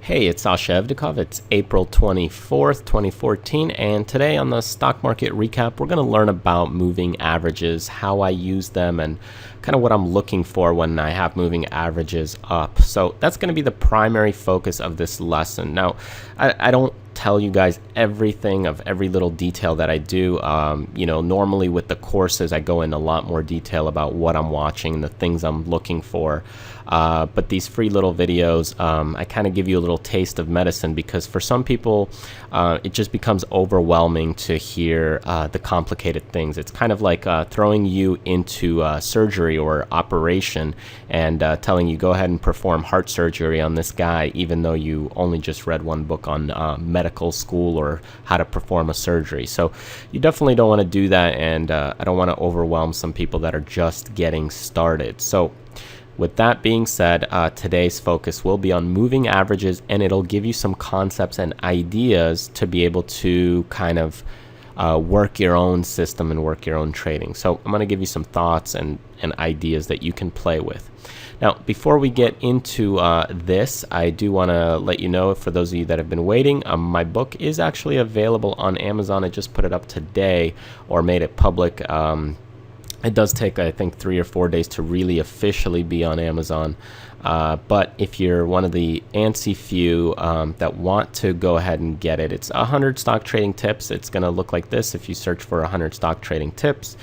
Hey, it's Sasha Evdokov. It's April 24th, 2014, and today on the stock market recap, we're going to learn about moving averages, how I use them, and kind of what I'm looking for when I have moving averages up. So that's going to be the primary focus of this lesson. Now, I don't tell you guys everything of every little detail that I do. Normally with the courses, I go in a lot more detail about what I'm watching, the things I'm looking for. But these free little videos, I kind of give you a little taste of medicine because for some people, it just becomes overwhelming to hear the complicated things. It's kind of like throwing you into surgery or operation and telling you go ahead and perform heart surgery on this guy, even though you only just read one book on medical school or how to perform a surgery. So you definitely don't want to do that, and I don't want to overwhelm some people that are just getting started. So with that being said, today's focus will be on moving averages, and it'll give you some concepts and ideas to be able to kind of work your own system and work your own trading. So I'm going to give you some thoughts and ideas that you can play with. Now, before we get into this, I do want to let you know, for those of you that have been waiting, my book is actually available on Amazon. I just put it up today or made it public. It does take, I think, 3 or 4 days to really officially be on Amazon. But if you're one of the antsy few that want to go ahead and get it, it's 100 stock trading tips. It's going to look like this. If you search for 100 stock trading tips,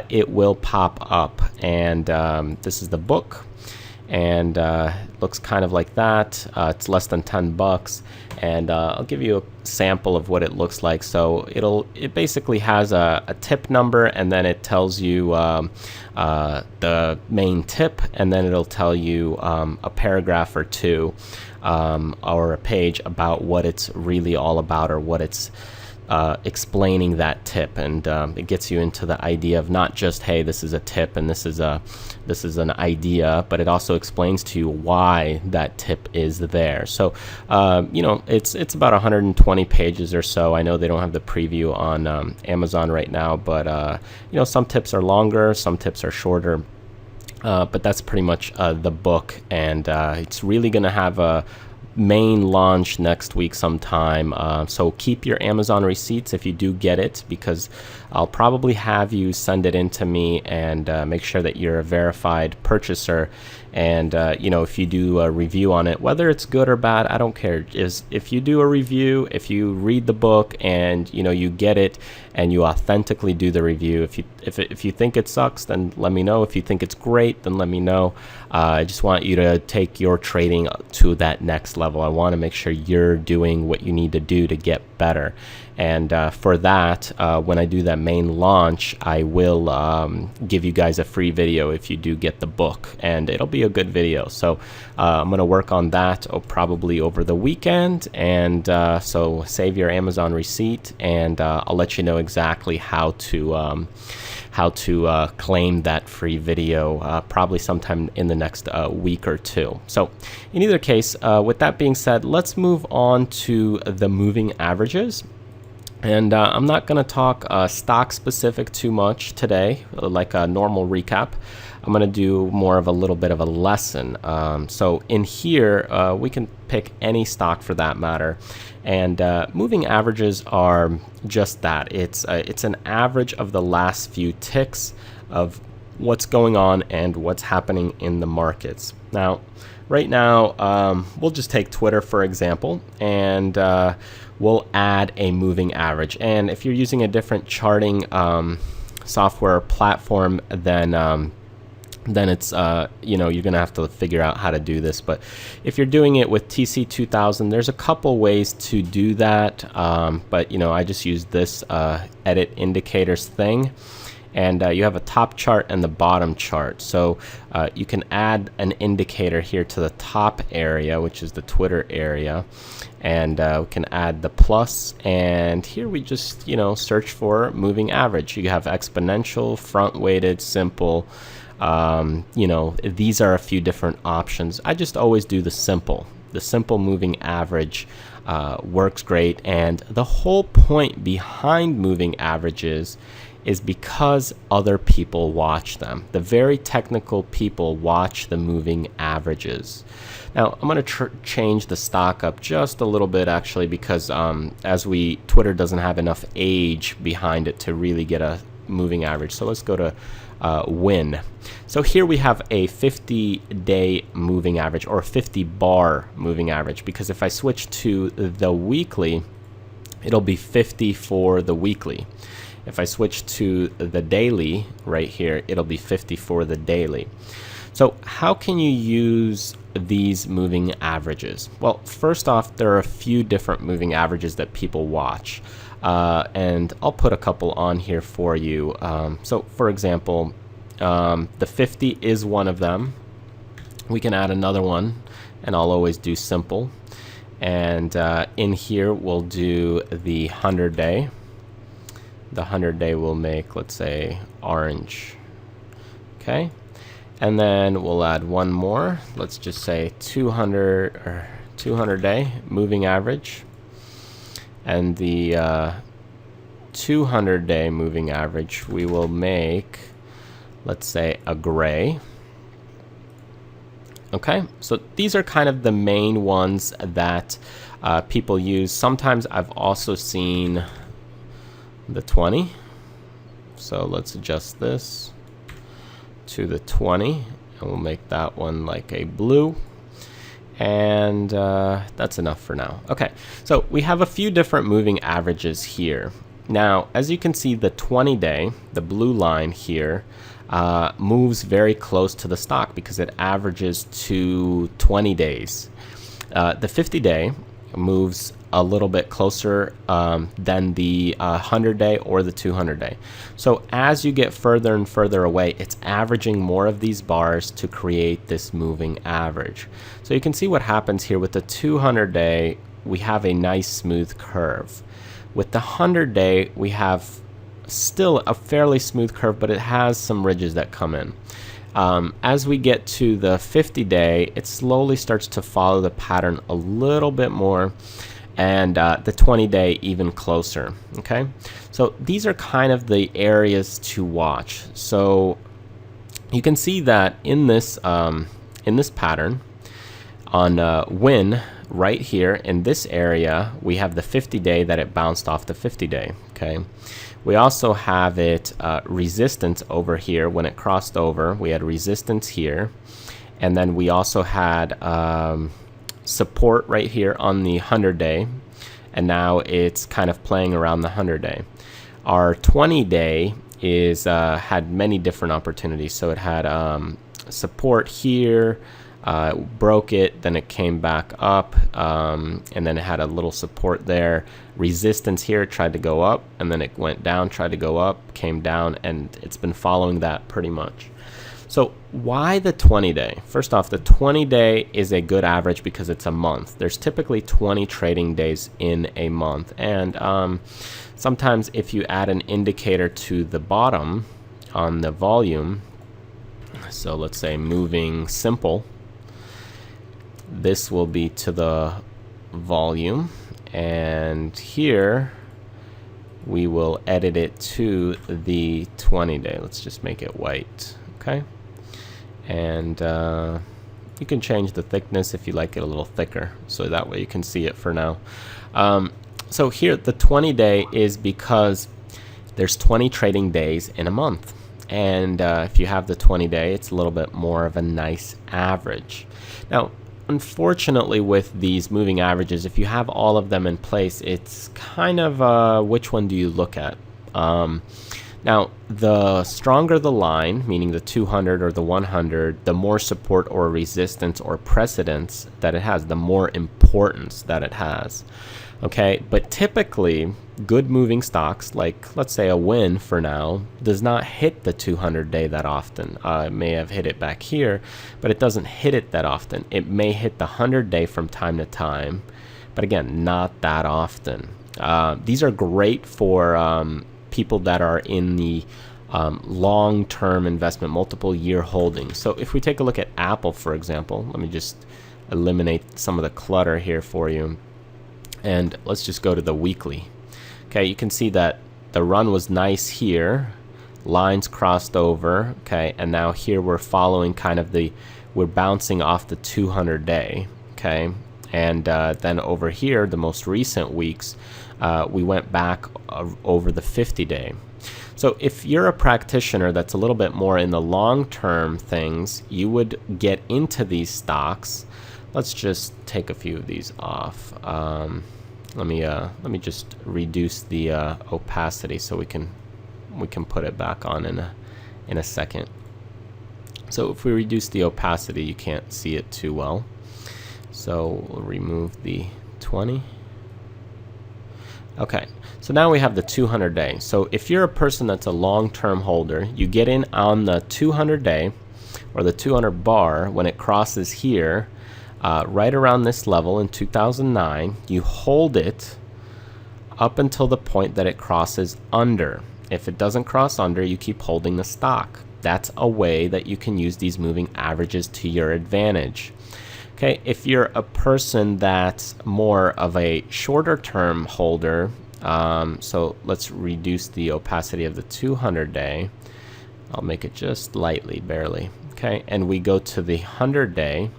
it will pop up. And this is the book. And it looks kind of like that. It's less than $10, and I'll give you a sample of what it looks like. So it basically has a tip number, and then it tells you the main tip, and then it'll tell you a paragraph or two or a page about what it's really all about, or what it's explaining that tip. And it gets you into the idea of not just, hey, this is a tip and this is an idea, but it also explains to you why that tip is there. So it's about 120 pages or so. I know they don't have the preview on Amazon right now, but some tips are longer, some tips are shorter. But that's pretty much the book, and it's really going to have a main launch next week sometime. So keep your Amazon receipts if you do get it, because I'll probably have you send it in to me and make sure that you're a verified purchaser. And if you do a review on it, whether it's good or bad, I don't care. If you do a review, if you read the book and you get it and you authentically do the review, if you think it sucks, then let me know. If you think it's great, then let me know. I just want you to take your trading to that next level. I want to make sure you're doing what you need to do to get better. And for that, when I do that main launch, I will give you guys a free video if you do get the book, and it'll be a good video. So I'm going to work on that probably over the weekend, and so save your Amazon receipt, and I'll let you know exactly how to claim that free video probably sometime in the next week or two. So in either case, with that being said, let's move on to the moving averages. And I'm not going to talk stock specific too much today, like a normal recap. I'm going to do more of a little bit of a lesson. So in here, we can pick any stock for that matter. And moving averages are just that. It's an average of the last few ticks of what's going on and what's happening in the markets. Now, right now, we'll just take Twitter, for example, and we'll add a moving average. And if you're using a different charting software platform, then it's you're gonna have to figure out how to do this. But if you're doing it with TC2000, there's a couple ways to do that, but I just use this edit indicators thing. And you have a top chart and the bottom chart. So you can add an indicator here to the top area, which is the Twitter area. And we can add the plus. And here we just, search for moving average. You have exponential, front weighted, simple. These are a few different options. I just always do the simple. The simple moving average works great. And the whole point behind moving averages is because other people watch them. The very technical people watch the moving averages. Now I'm going to change the stock up just a little bit actually, because Twitter doesn't have enough age behind it to really get a moving average. So let's go to win. So here we have a 50-day moving average, or a 50-bar moving average, because if I switch to the weekly, it'll be 50 for the weekly. If I switch to the daily right here, it'll be 50 for the daily. So how can you use these moving averages? Well, first off, there are a few different moving averages that people watch. And I'll put a couple on here for you. So for example, the 50 is one of them. We can add another one, and I'll always do simple. And in here we'll do the 100-day. The 100-day will make, let's say, orange. Okay. And then we'll add one more. Let's just say 200-day moving average. And the 200-day moving average we will make, let's say, a gray. Okay, so these are kind of the main ones that people use. Sometimes I've also seen the 20. So let's adjust this to the 20, and we'll make that one like a blue. And that's enough for now. Okay, so we have a few different moving averages here. Now, as you can see, the 20-day, the blue line here, moves very close to the stock because it averages to 20 days. The 50-day moves a little bit closer than the 100-day or the 200-day. So as you get further and further away, it's averaging more of these bars to create this moving average. So you can see what happens here with the 200-day. We have a nice smooth curve. With the 100-day, we have still a fairly smooth curve, but it has some ridges that come in. As we get to the 50-day, it slowly starts to follow the pattern a little bit more, and the 20-day even closer. Okay, so these are kind of the areas to watch. So you can see that in this pattern on win right here in this area, we have the 50-day that it bounced off the 50-day. Okay, we also have it resistance over here. When it crossed over, we had resistance here, and then we also had support right here on the 100-day, and now it's kind of playing around the 100-day. Our 20-day is had many different opportunities. So it had support here, broke it, then it came back up, and then it had a little support there, resistance here, tried to go up, and then it went down, tried to go up, came down, and it's been following that pretty much. So why the 20-day? First off, the 20-day is a good average because it's a month. There's typically 20 trading days in a month, and sometimes if you add an indicator to the bottom on the volume, so let's say moving simple, this will be to the volume, and here we will edit it to the 20-day. Let's just make it white. Okay, and you can change the thickness if you like it a little thicker, so that way you can see it for now. So here the 20-day is because there's 20 trading days in a month, and if you have the 20-day, it's a little bit more of a nice average. Now, unfortunately, with these moving averages, if you have all of them in place, it's kind of which one do you look at? Now, the stronger the line, meaning the 200 or the 100, the more support or resistance or precedence that it has, the more importance that it has. Okay, but typically, good moving stocks, like let's say a win for now, does not hit the 200-day that often. It may have hit it back here, but it doesn't hit it that often. It may hit the 100-day from time to time, but again, not that often. These are great for people that are in the long-term investment, multiple year holdings. So if we take a look at Apple, for example, let me just eliminate some of the clutter here for you, and let's just go to the weekly. Okay, you can see that the run was nice here, lines crossed over, okay, and now here we're following kind of the we're bouncing off the 200-day, okay? And then over here, the most recent weeks, we went back over the 50-day. So if you're a practitioner that's a little bit more in the long-term things, you would get into these stocks. Let's just take a few of these off. Let me just reduce the opacity so we can put it back on in a second. So if we reduce the opacity, you can't see it too well. So we'll remove the 20. Okay, so now we have the 200-day. So if you're a person that's a long-term holder, you get in on the 200-day or the 200 bar when it crosses here, right around this level in 2009. You hold it up until the point that it crosses under. If it doesn't cross under, you keep holding the stock. That's a way that you can use these moving averages to your advantage. Okay, if you're a person that's more of a shorter term holder, so let's reduce the opacity of the 200-day. I'll make it just lightly, barely. Okay, and we go to the 100-day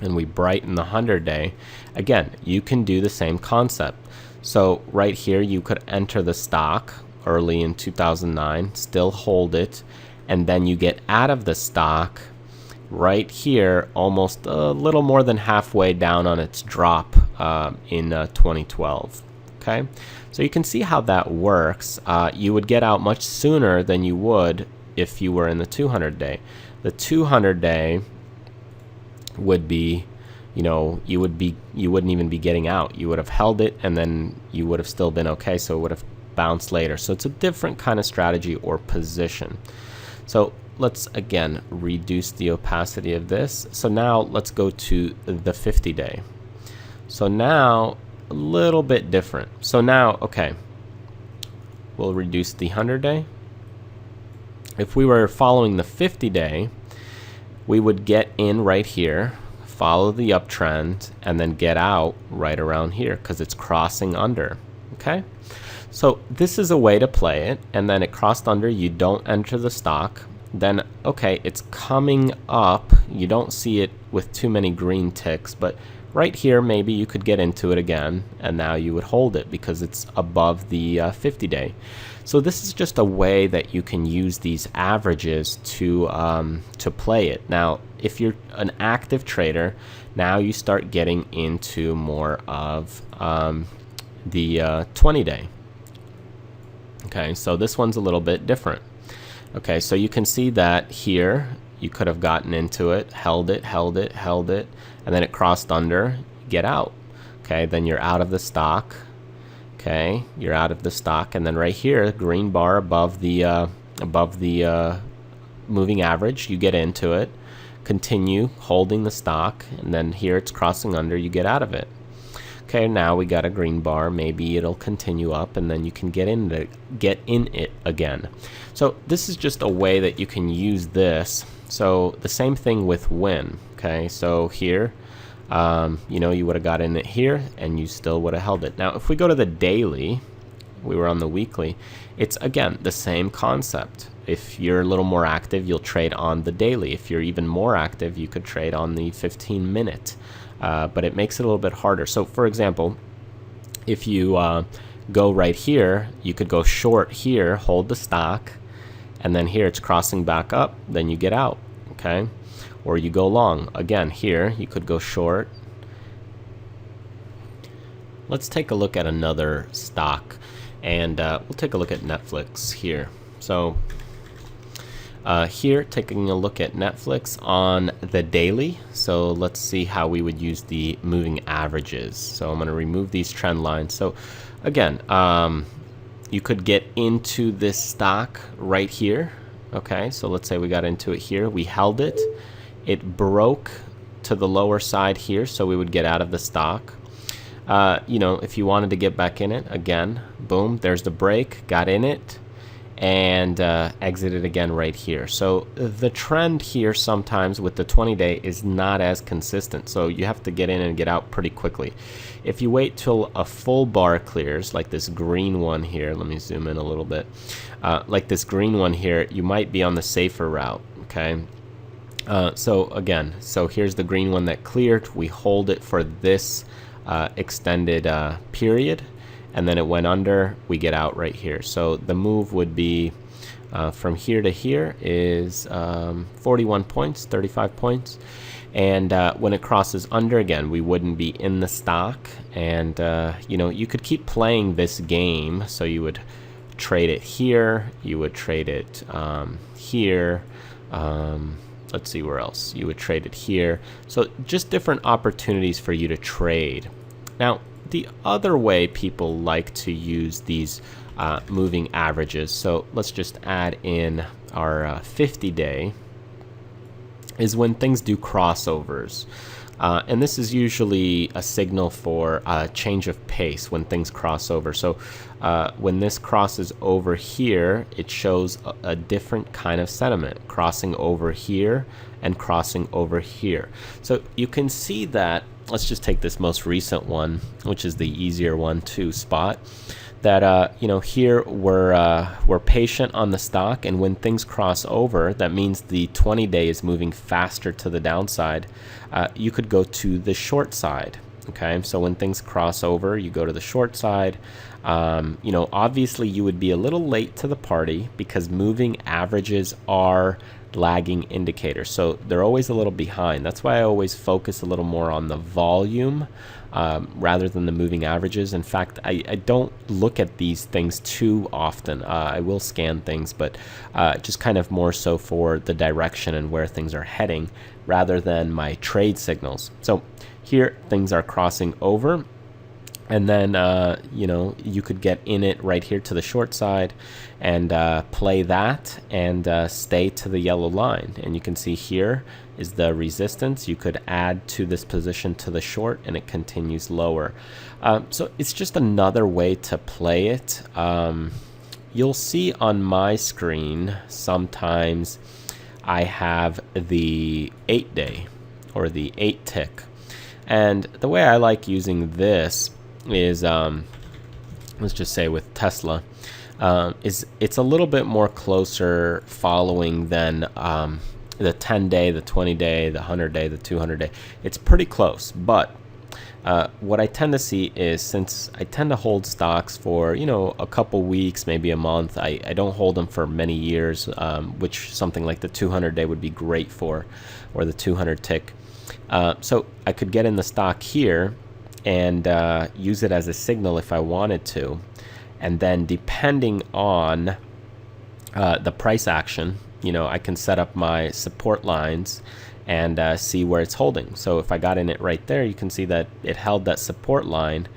and we brighten the 100-day. Again, you can do the same concept. So right here, you could enter the stock early in 2009, still hold it, and then you get out of the stock right here, almost a little more than halfway down on its drop in 2012. Okay, so you can see how that works. You would get out much sooner than you would if you were in the 200-day. The 200-day would be, you wouldn't even be getting out. You would have held it, and then you would have still been okay. So it would have bounced later. So it's a different kind of strategy or position. So let's again reduce the opacity of this. So now let's go to the 50-day. So now a little bit different. So now, okay, we'll reduce the 100-day. If we were following the 50-day, we would get in right here, follow the uptrend, and then get out right around here because it's crossing under. Okay, so this is a way to play it. And then it crossed under, you don't enter the stock. Then, okay, it's coming up. You don't see it with too many green ticks, but right here, maybe you could get into it again, and now you would hold it because it's above the 50-day. So this is just a way that you can use these averages to play it. Now, if you're an active trader, now you start getting into more of the 20-day. Okay, so this one's a little bit different. Okay, so you can see that here you could have gotten into it, held it, and then it crossed under, get out. Okay, then you're out of the stock. Okay, you're out of the stock, and then right here, green bar above the moving average, you get into it, continue holding the stock, and then here it's crossing under, you get out of it. Okay, now we got a green bar. Maybe it'll continue up, and then you can get in it again. So this is just a way that you can use this. So the same thing with win. Okay, so here, you would have got in it here, and you still would have held it. Now, if we go to the daily, we were on the weekly. It's again the same concept. If you're a little more active, you'll trade on the daily. If you're even more active, you could trade on the 15-minute. But it makes it a little bit harder. So for example, if you go right here, you could go short here, hold the stock, and then here it's crossing back up, then you get out. Okay, or you go long. Again, here you could go short. Let's take a look at another stock, and we'll take a look at Netflix here. So here, taking a look at Netflix on the daily. So let's see how we would use the moving averages. So I'm going to remove these trend lines. So again, you could get into this stock right here. Okay, so let's say we got into it here. We held it. It broke to the lower side here, so we would get out of the stock. If you wanted to get back in it, again, boom, there's the break, got in it, and exited again right here. So the trend here sometimes with the 20-day is not as consistent, so you have to get in and get out pretty quickly. If you wait till a full bar clears, like this green one here, let me zoom in a little bit, like this green one here, you might be on the safer route. Okay, So here's the green one that cleared. We hold it for this extended period, and then it went under. We get out right here. So the move would be from here to here is 41 points, 35 points. And when it crosses under again, we wouldn't be in the stock. And, you could keep playing this game. So you would trade it here. You would trade it here. Let's see where else. You would trade it here. So just different opportunities for you to trade. Now, the other way people like to use these moving averages, so let's just add in our 50-day, is when things do crossovers. And this is usually a signal for a change of pace when things cross over. So when this crosses over here, it shows a different kind of sentiment, crossing over here and crossing over here. So you can see that, let's just take this most recent one, which is the easier one to spot, that here we're patient on the stock, and when things cross over, that means the 20-day is moving faster to the downside. You could go to the short side. Okay, so when things cross over, you go to the short side. Obviously you would be a little late to the party because moving averages are lagging indicators, so they're always a little behind. That's why I always focus a little more on the volume rather than the moving averages. In fact, I don't look at these things too often. I will scan things, but just kind of more so for the direction and where things are heading rather than my trade signals. So here things are crossing over, and then you could get in it right here to the short side and play that and stay to the yellow line. And you can see here is the resistance. You could add to this position to the short, and it continues lower. So it's just another way to play it. You'll see on my screen sometimes I have the 8-day or the 8 tick. And the way I like using this is, let's just say with Tesla, is it's a little bit more closer following than the 10-day, the 20-day, the 100-day, the 200-day. It's pretty close, but what I tend to see is, since I tend to hold stocks for a couple weeks, maybe a month, I don't hold them for many years, which something like the 200-day would be great for, or the 200 tick. So I could get in the stock here and use it as a signal if I wanted to, and then depending on the price action, I can set up my support lines and see where it's holding. So if I got in it right there, you can see that it held that support line.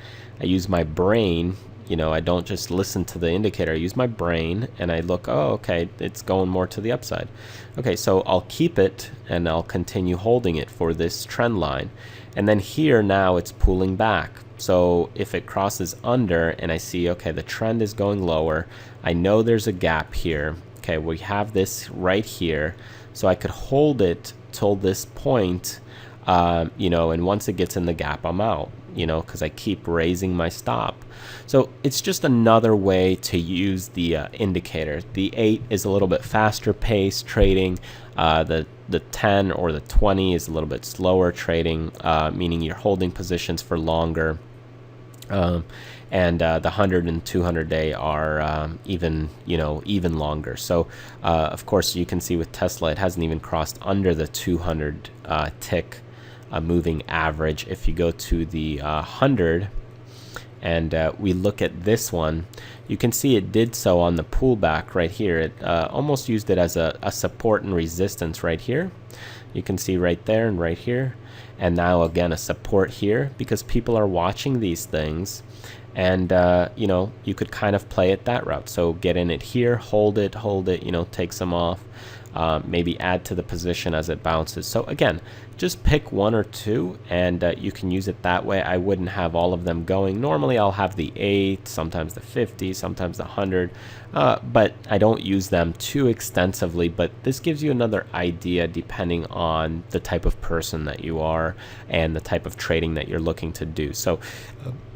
I use my brain. I don't just listen to the indicator. I use my brain and I look, oh, okay, it's going more to the upside. Okay, so I'll keep it and I'll continue holding it for this trend line. And then here now it's pulling back. So if it crosses under and I see, okay, the trend is going lower, I know there's a gap here. Okay, we have this right here. So I could hold it till this point, and once it gets in the gap, I'm out, because I keep raising my stop. So it's just another way to use the indicator. The 8 is a little bit faster paced trading. The 10 or the 20 is a little bit slower trading, meaning you're holding positions for longer. And the 100 and 200 day are even longer. So of course you can see with Tesla, it hasn't even crossed under the 200 tick moving average. If you go to the 100 and we look at this one, you can see it did so on the pullback right here. It almost used it as a support and resistance right here. You can see right there and right here. And now again, a support here, because people are watching these things. And, you could kind of play it that route. So get in it here, hold it, take some off, maybe add to the position as it bounces. So again, just pick one or two and you can use it that way. I wouldn't have all of them going. Normally I'll have the 8, sometimes the 50, sometimes the 100, but I don't use them too extensively. But this gives you another idea depending on the type of person that you are and the type of trading that you're looking to do. So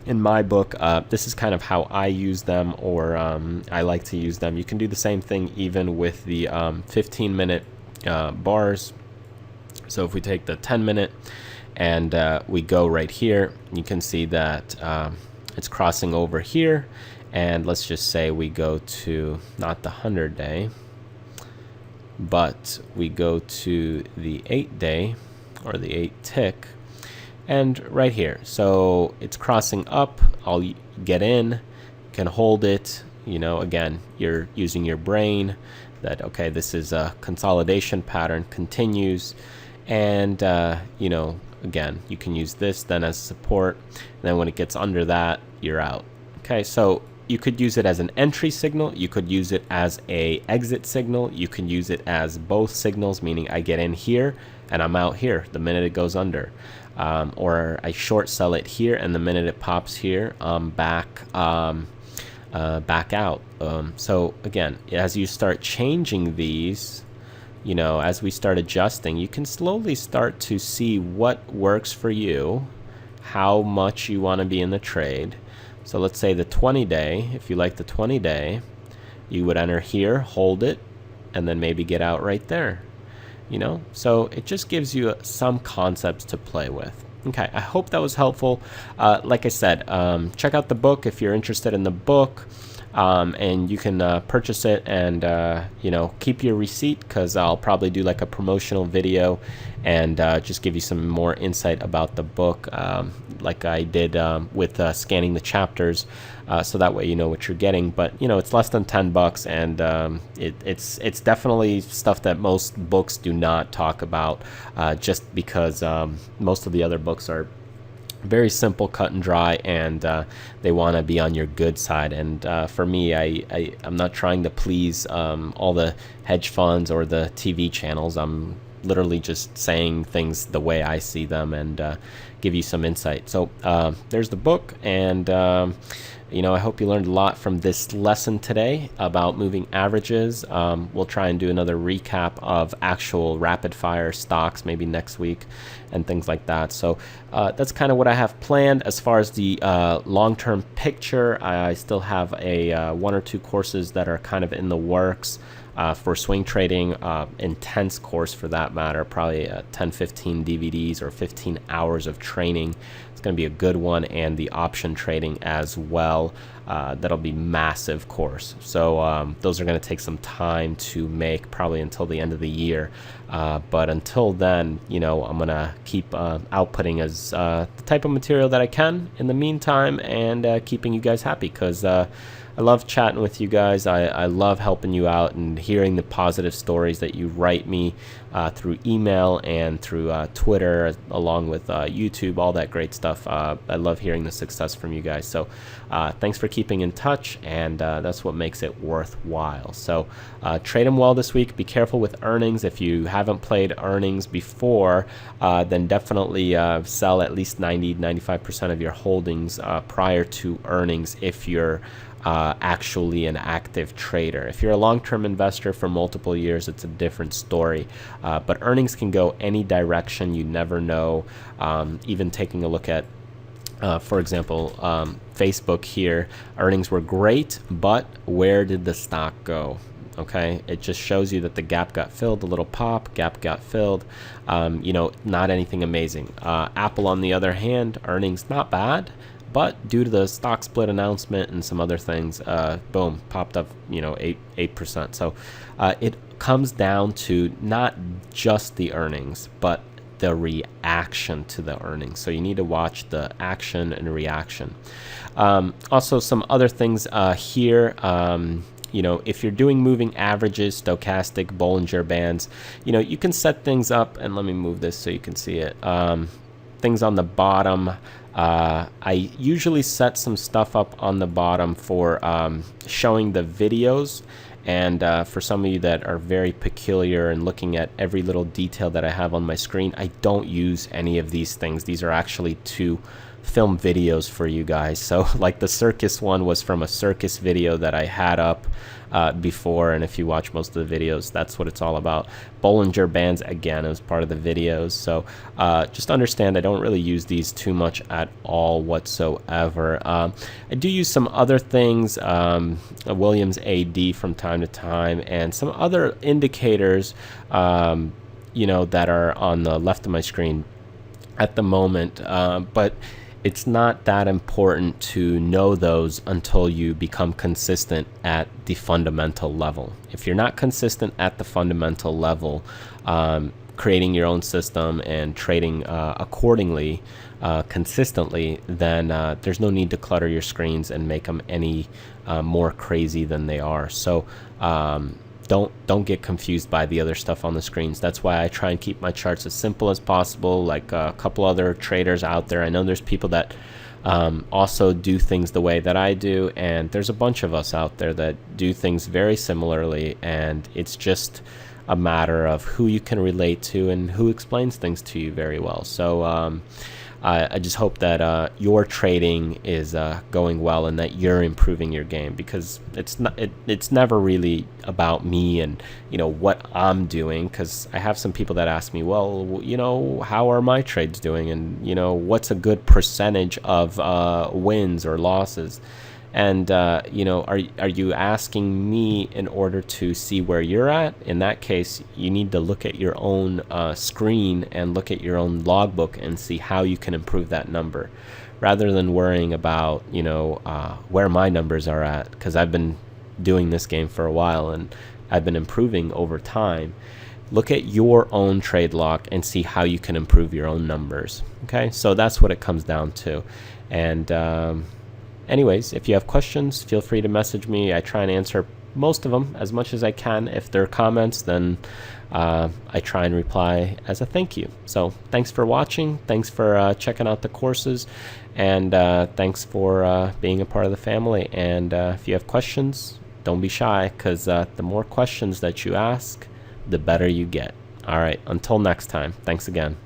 in my book, this is kind of how I use them, or I like to use them. You can do the same thing even with the 15-minute bars. So if we take the 10-minute and we go right here, you can see that it's crossing over here. And let's just say we go to not the 100-day, but we go to the 8-day or the 8 tick, and right here. So it's crossing up. I'll get in, can hold it. You know, again, you're using your brain that, okay, this is a consolidation pattern, continues. And, you know, again, you can use this then as support. And then when it gets under that, you're out. Okay, so you could use it as an entry signal. You could use it as a exit signal. You can use it as both signals, meaning I get in here and I'm out here the minute it goes under. Or I short sell it here, and the minute it pops here, I'm back out. So again, as you start changing these, you know, as we start adjusting, you can slowly start to see what works for you, how much you want to be in the trade. So let's say the 20-day, if you like the 20-day, you would enter here, hold it, and then maybe get out right there. You know, so it just gives you some concepts to play with. Okay, I hope that was helpful. Like I said, check out the book if you're interested in the book. And you can purchase it and you know, keep your receipt, because I'll probably do like a promotional video and just give you some more insight about the book, like I did with scanning the chapters, so that way you know what you're getting. But you know, it's less than $10, and it's definitely stuff that most books do not talk about, just because most of the other books are very simple, cut and dry, and they want to be on your good side. And for me, I'm not trying to please all the hedge funds or the TV channels. I'm literally just saying things the way I see them and give you some insight. So there's the book, and you know, I hope you learned a lot from this lesson today about moving averages. We'll try and do another recap of actual rapid fire stocks maybe next week and things like that. So that's kind of what I have planned. As far as the long-term picture, I still have a 1 or 2 courses that are kind of in the works for swing trading, intense course for that matter, probably 10-15 DVDs or 15 hours of training. It's going to be a good one, and the option trading as well. That'll be massive course. So those are going to take some time to make, probably until the end of the year. But until then, you know, I'm going to keep outputting as the type of material that I can in the meantime, and keeping you guys happy, because I love chatting with you guys. I love helping you out and hearing the positive stories that you write me through email and through Twitter, along with YouTube, all that great stuff. I love hearing the success from you guys. So thanks for keeping in touch, and that's what makes it worthwhile. So trade them well this week. Be careful with earnings. If you haven't played earnings before, then definitely sell at least 90-95% of your holdings prior to earnings if you're actually an active trader. If you're a long-term investor for multiple years, it's a different story. But earnings can go any direction. You never know. Even taking a look at, for example, Facebook here, earnings were great, but where did the stock go? Okay, it just shows you that the gap got filled, a little pop, gap got filled. You know, not anything amazing. Apple, on the other hand, earnings not bad, but due to the stock split announcement and some other things, boom, popped up, you know, 8%. So it comes down to not just the earnings, but the reaction to the earnings. So you need to watch the action and reaction. Also, some other things here. You know, if you're doing moving averages, stochastic, Bollinger Bands, you know, you can set things up. And let me move this so you can see it. Things on the bottom. I usually set some stuff up on the bottom for showing the videos, and for some of you that are very peculiar and looking at every little detail that I have on my screen, I don't use any of these things. These are actually to film videos for you guys. So like the circus one was from a circus video that I had up before, and if you watch most of the videos, that's what it's all about. Bollinger Bands, again, it was part of the videos. So just understand I don't really use these too much at all whatsoever. I do use some other things, Williams AD from time to time, and some other indicators that are on the left of my screen at the moment, but it's not that important to know those until you become consistent at the fundamental level. If you're not consistent at the fundamental level, creating your own system and trading accordingly, consistently, then there's no need to clutter your screens and make them any more crazy than they are. So don't get confused by the other stuff on the screens. That's why I try and keep my charts as simple as possible. Like a couple other traders out there, I know there's people that also do things the way that I do, and there's a bunch of us out there that do things very similarly, and it's just a matter of who you can relate to and who explains things to you very well. So I just hope that your trading is going well and that you're improving your game, because it's never really about me and what I'm doing, because I have some people that ask me, well, how are my trades doing, and what's a good percentage of wins or losses. And are you asking me in order to see where you're at? In that case, you need to look at your own screen and look at your own logbook and see how you can improve that number, rather than worrying about where my numbers are at, because I've been doing this game for a while and I've been improving over time. Look at your own trade log and see how you can improve your own numbers. Okay, so that's what it comes down to. And anyways, if you have questions, feel free to message me. I try and answer most of them as much as I can. If they're comments, then I try and reply as a thank you. So thanks for watching. Thanks for checking out the courses. And thanks for being a part of the family. And if you have questions, don't be shy, because the more questions that you ask, the better you get. All right, until next time. Thanks again.